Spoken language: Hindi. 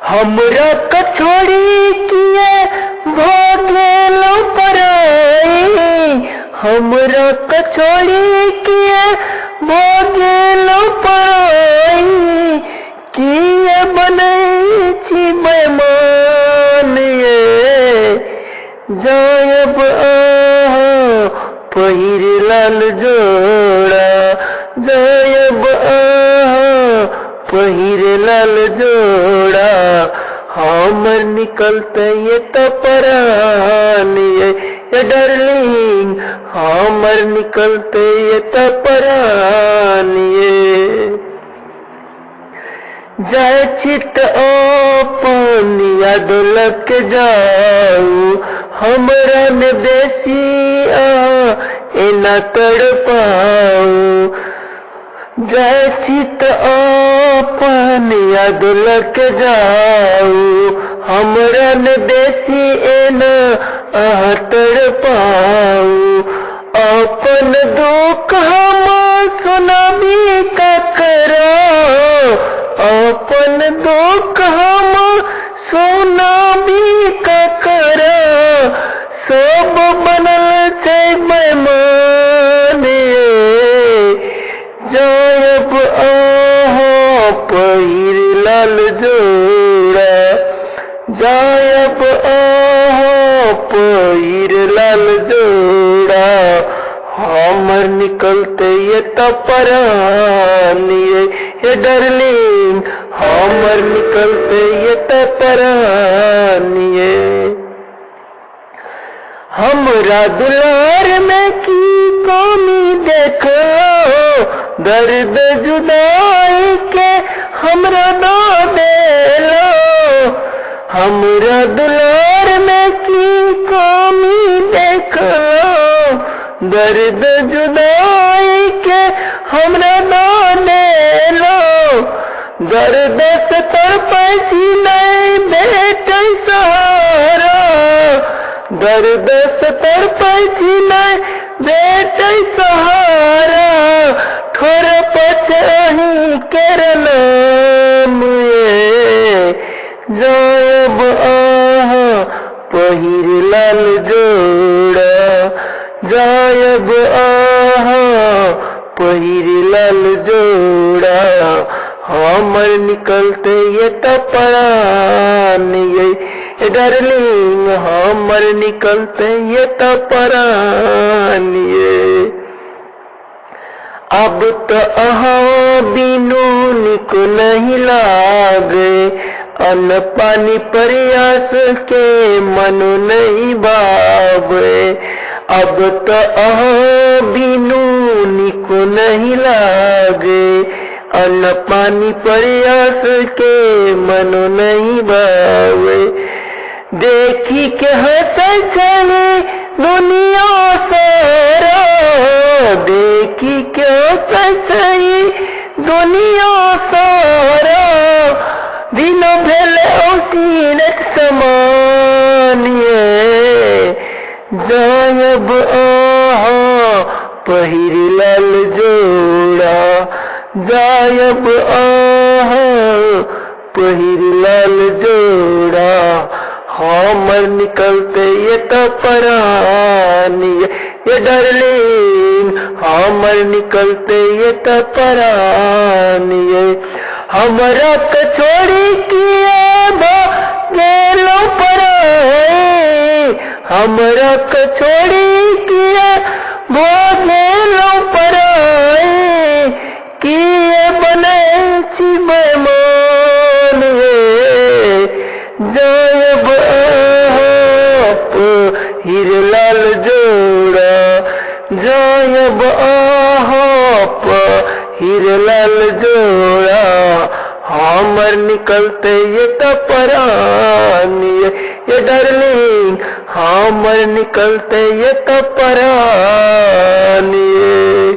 हमरा कछोड़ी किए भागेलो पराई, हमरा कछोड़ी किए भागेलो पराई, किए बनै छी बेमान ये, जायब आहा पहिर लाल जोड़ा, जायब आहा पहिर लाल जोड़ा, हमर निकलते ये तो परान ये डार्लिंग, हमर निकलते ये तो परान ये। जाय चित अपन याद लग जाऊ, हमरा ने बेसिया एना तड़पाऊ, जाय चित अपन याद लग जाऊ, हमरा ने बेसी एना तड़पाऊ, अपन दुख हम सुनाबी का करो, अपन दुख हम सुनाबी का करो, सब बनल छै बेमान ये, जायब आहा पहिर लाल जोड़ा, जायब आहा पहिर लाल जोड़ा, हमर निकलते ये तो परान ये डार्लिंग, हमर निकलते ये तो परान ये। हमरा दुलार में की कमी देखो, दर्द जुदाई के हमरा ना देलो, हमरा दुलार में की कमी देखो, दर्द जुदाई के हमरा ना देलो, दर्द से तड़पै छी नहीं भेटै सहारा, दर्द से तड़पै छी नहीं भेटै सहारा, थोड़ पछही केर नाम ये, जायब आहा पहिर लाल जोड़ा, जायब आहा पहिर लाल जोड़ा, हमर निकलते ये तो परान ये डार्लिंग, हमर निकलते ये तो परान ये। अब तो अहाँ बिनु निको नहीं लागे, अन्न पानी प्रयास के मनु नहीं भावे, अब तो अहाँ बिनु निको नहीं लागे, अन्न पानी प्रयास के मनु नहीं भावे, देखी के हंसै छै दुनिया सारा, देखी के हंसै छै दुनिया सारा, दिनो भेले औसीनत समान ये, जायब आहा पहिर लाल जोड़ा, जायब आहा पहिर लाल जोड़ा, हमर निकलते ये तो परान ये डार्लिंग, हमर निकलते ये तो परान ये। हमरा कछोड़ी किए भागेलो पराई, हमरा कछोड़ी किए भागेलो पराई, किए बनै छी बेमान ये, जायब आहा पहिर लाल जोड़ा, जायब आहा पहिर लाल जोड़ा, हमर निकलते ये तो परान ये डार्लिंग, हमर निकलते ये तो परान ये।